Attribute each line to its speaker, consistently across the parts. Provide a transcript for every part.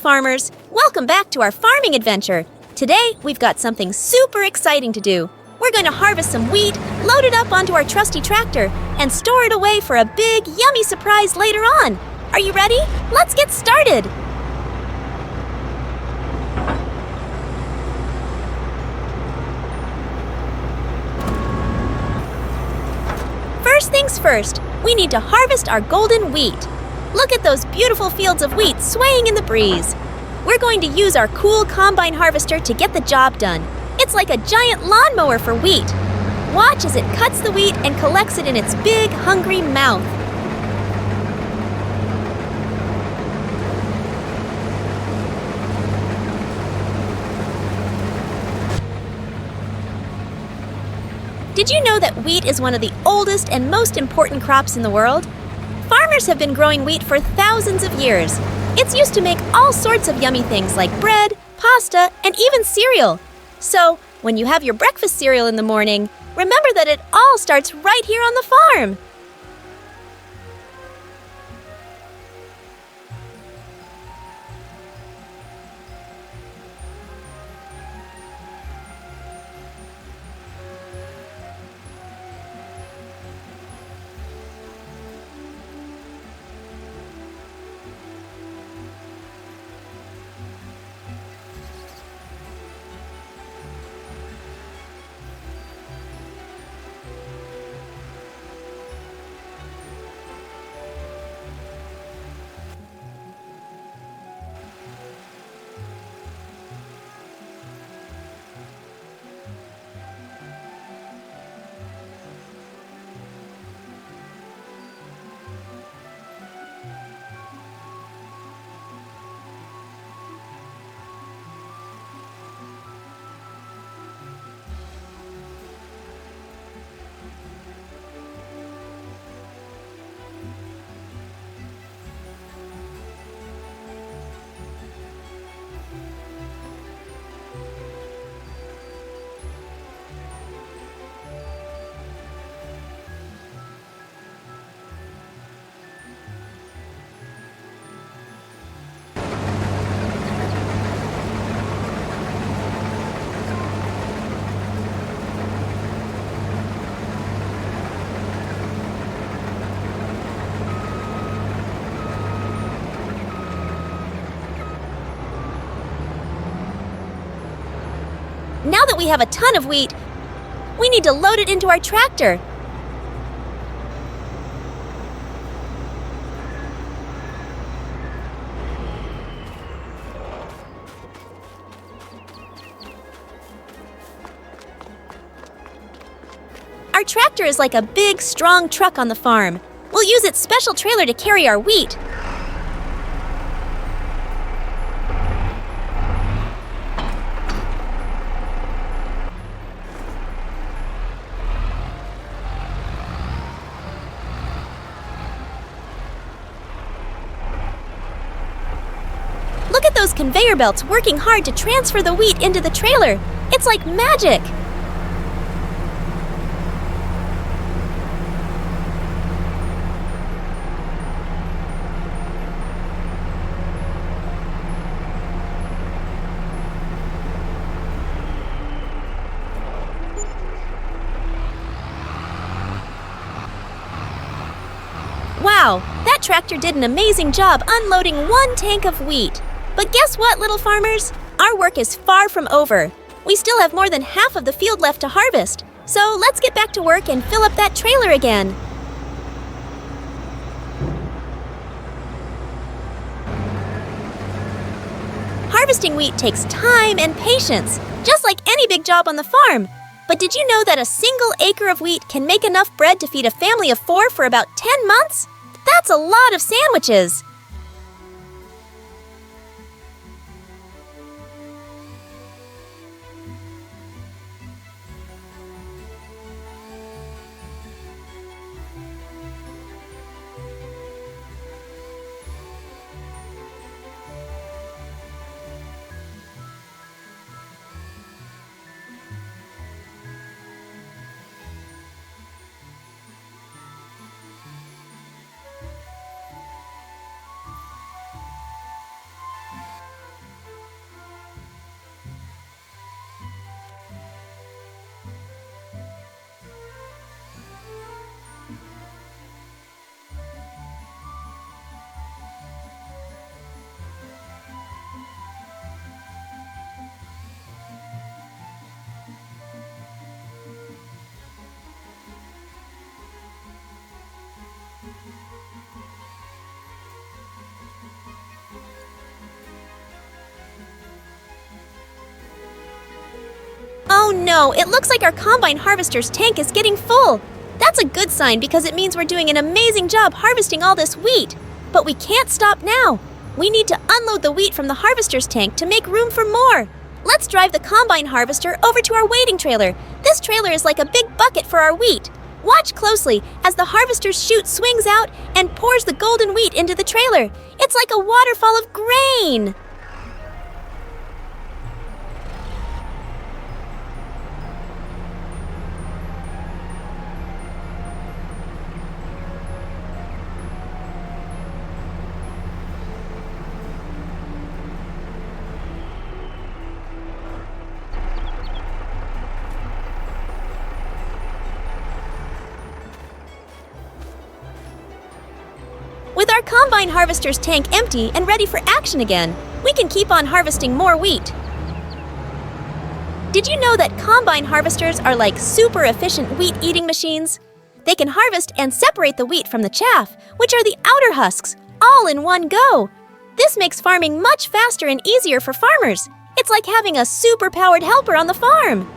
Speaker 1: farmers! Welcome back to our farming adventure. Today, we've got something super exciting to do. We're going to harvest some wheat, load it up onto our trusty tractor, and store it away for a big, yummy surprise later on. Are you ready? Let's get started! First things first, we need to harvest our golden wheat. Look at those beautiful fields of wheat swaying in the breeze. We're going to use our cool combine harvester to get the job done. It's like a giant lawnmower for wheat. Watch as it cuts the wheat and collects it in its big, hungry mouth. Did you know that wheat is one of the oldest and most important crops in the world? Farmers have been growing wheat for thousands of years. It's used to make all sorts of yummy things like bread, pasta, and even cereal. So, when you have your breakfast cereal in the morning, remember that it all starts right here on the farm. Now that we have a ton of wheat, we need to load it into our tractor. Our tractor is like a big, strong truck on the farm. We'll use its special trailer to carry our wheat. Look at those conveyor belts working hard to transfer the wheat into the trailer. It's like magic! Wow, that tractor did an amazing job unloading one tank of wheat. But guess what, little farmers? Our work is far from over. We still have more than half of the field left to harvest. So let's get back to work and fill up that trailer again. Harvesting wheat takes time and patience, just like any big job on the farm. But did you know that a single acre of wheat can make enough bread to feed a family of 4 for about 10 months? That's a lot of sandwiches! Oh no, it looks like our combine harvester's tank is getting full. That's a good sign because it means we're doing an amazing job harvesting all this wheat. But we can't stop now. We need to unload the wheat from the harvester's tank to make room for more. Let's drive the combine harvester over to our waiting trailer. This trailer is like a big bucket for our wheat. Watch closely as the harvester's chute swings out and pours the golden wheat into the trailer. It's like a waterfall of grain. With our combine harvester's tank empty and ready for action again, we can keep on harvesting more wheat. Did you know that combine harvesters are like super efficient wheat eating machines? They can harvest and separate the wheat from the chaff, which are the outer husks, all in one go. This makes farming much faster and easier for farmers. It's like having a super-powered helper on the farm.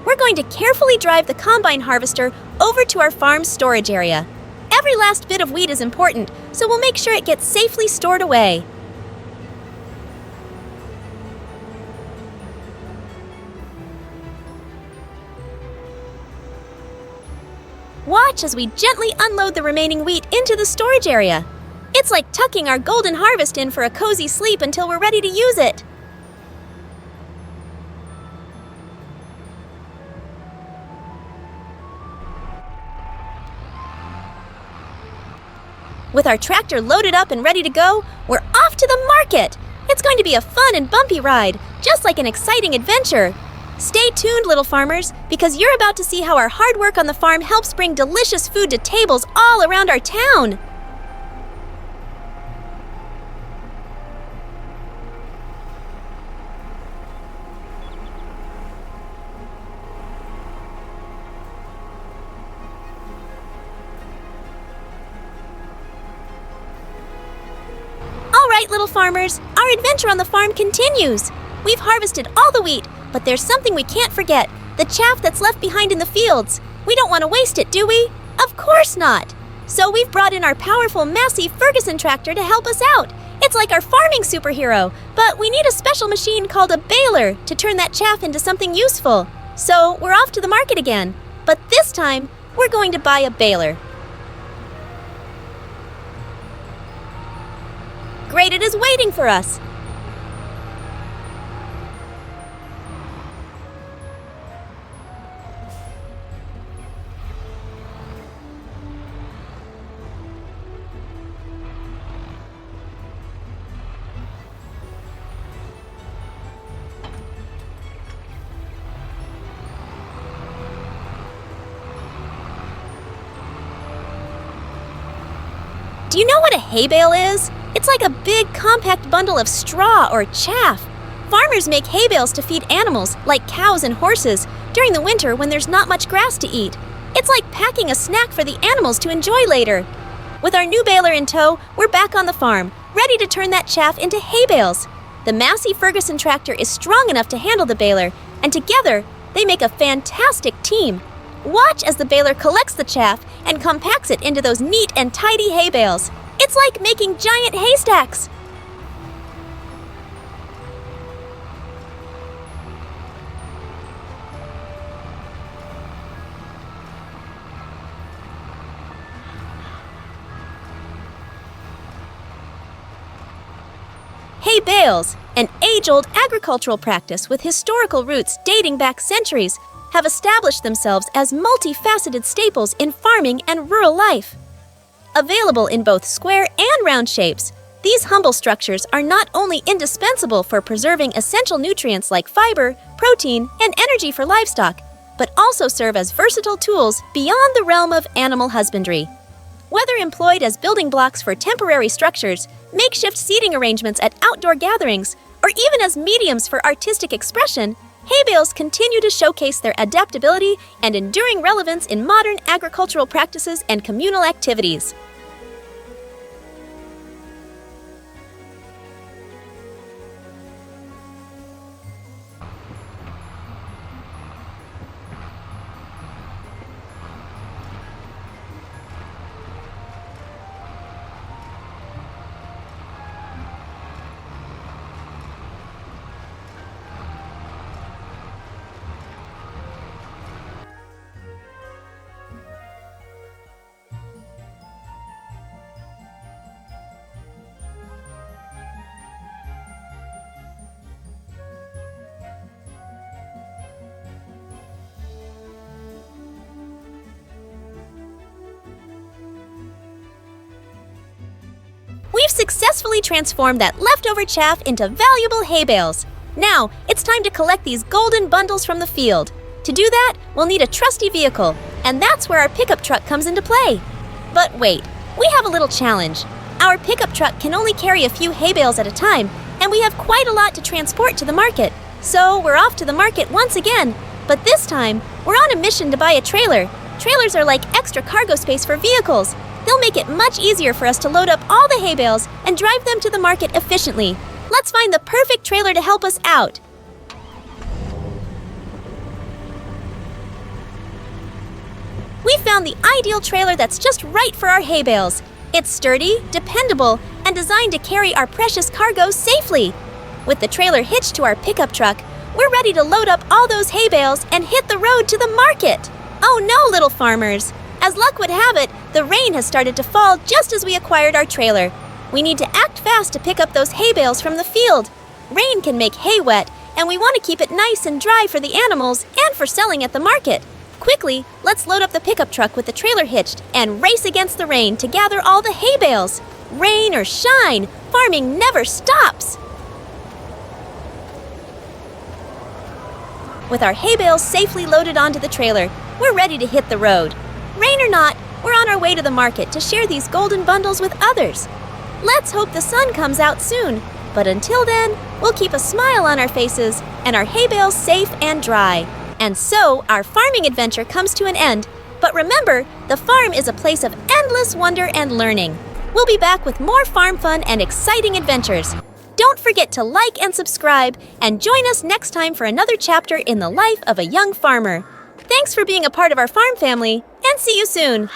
Speaker 1: We're going to carefully drive the combine harvester over to our farm's storage area. Every last bit of wheat is important, so we'll make sure it gets safely stored away. Watch as we gently unload the remaining wheat into the storage area. It's like tucking our golden harvest in for a cozy sleep until we're ready to use it. With our tractor loaded up and ready to go, we're off to the market! It's going to be a fun and bumpy ride, just like an exciting adventure. Stay tuned, little farmers, because you're about to see how our hard work on the farm helps bring delicious food to tables all around our town. All right, little farmers, our adventure on the farm continues. We've harvested all the wheat, but there's something we can't forget, the chaff that's left behind in the fields. We don't want to waste it, do we? Of course not! So we've brought in our powerful Massey Ferguson tractor to help us out. It's like our farming superhero, but we need a special machine called a baler to turn that chaff into something useful. So we're off to the market again, but this time we're going to buy a baler. Great, it is waiting for us. Do you know what a hay bale is? It's like a big, compact bundle of straw or chaff. Farmers make hay bales to feed animals, like cows and horses, during the winter when there's not much grass to eat. It's like packing a snack for the animals to enjoy later. With our new baler in tow, we're back on the farm, ready to turn that chaff into hay bales. The Massey Ferguson tractor is strong enough to handle the baler, and together, they make a fantastic team. Watch as the baler collects the chaff and compacts it into those neat and tidy hay bales. It's like making giant haystacks. Hay bales, an age-old agricultural practice with historical roots dating back centuries, have established themselves as multifaceted staples in farming and rural life. Available in both square and round shapes, these humble structures are not only indispensable for preserving essential nutrients like fiber, protein, and energy for livestock, but also serve as versatile tools beyond the realm of animal husbandry. Whether employed as building blocks for temporary structures, makeshift seating arrangements at outdoor gatherings, or even as mediums for artistic expression, hay bales continue to showcase their adaptability and enduring relevance in modern agricultural practices and communal activities. successfully transformed that leftover chaff into valuable hay bales. Now, it's time to collect these golden bundles from the field. To do that, we'll need a trusty vehicle, and that's where our pickup truck comes into play. But wait, we have a little challenge. Our pickup truck can only carry a few hay bales at a time, and we have quite a lot to transport to the market. So we're off to the market once again, but this time, we're on a mission to buy a trailer. Trailers are like extra cargo space for vehicles. They'll make it much easier for us to load up all the hay bales and drive them to the market efficiently. Let's find the perfect trailer to help us out. We found the ideal trailer that's just right for our hay bales. It's sturdy, dependable, and designed to carry our precious cargo safely. With the trailer hitched to our pickup truck, we're ready to load up all those hay bales and hit the road to the market. Oh no, little farmers! As luck would have it, the rain has started to fall just as we acquired our trailer. We need to act fast to pick up those hay bales from the field. Rain can make hay wet, and we want to keep it nice and dry for the animals and for selling at the market. Quickly, let's load up the pickup truck with the trailer hitched and race against the rain to gather all the hay bales. Rain or shine, farming never stops! With our hay bales safely loaded onto the trailer, we're ready to hit the road. Rain or not, we're on our way to the market to share these golden bundles with others. Let's hope the sun comes out soon, but until then, we'll keep a smile on our faces and our hay bales safe and dry. And so, our farming adventure comes to an end. But remember, the farm is a place of endless wonder and learning. We'll be back with more farm fun and exciting adventures. Don't forget to like and subscribe, and join us next time for another chapter in the life of a young farmer. Thanks for being a part of our farm family, and see you soon!